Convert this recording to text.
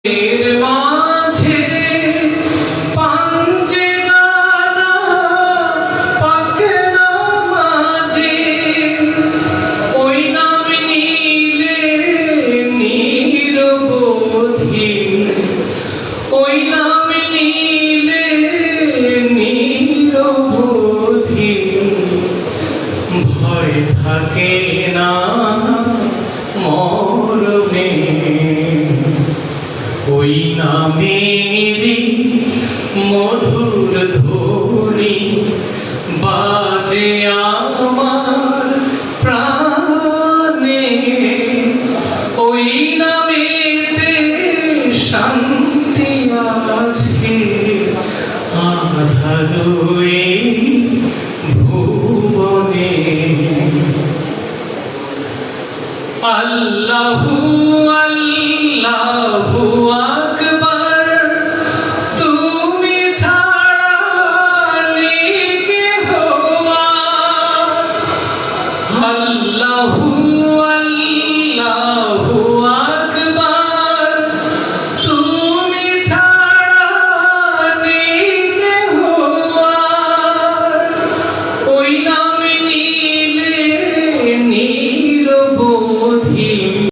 এর মাঝে পাঞ্জে গানা পাকনা মাঝে ওই নাম নিলে নিরবধি ওই নাম নিলে নিরবধি ভয় থাকে না মরণে ওই নামেরই মধুর ধ্বনি বাজে আমার প্রাণে ওই নামেতে শান্তি আছে আধার এই ভুবনে আল্লাহু আল্লাহু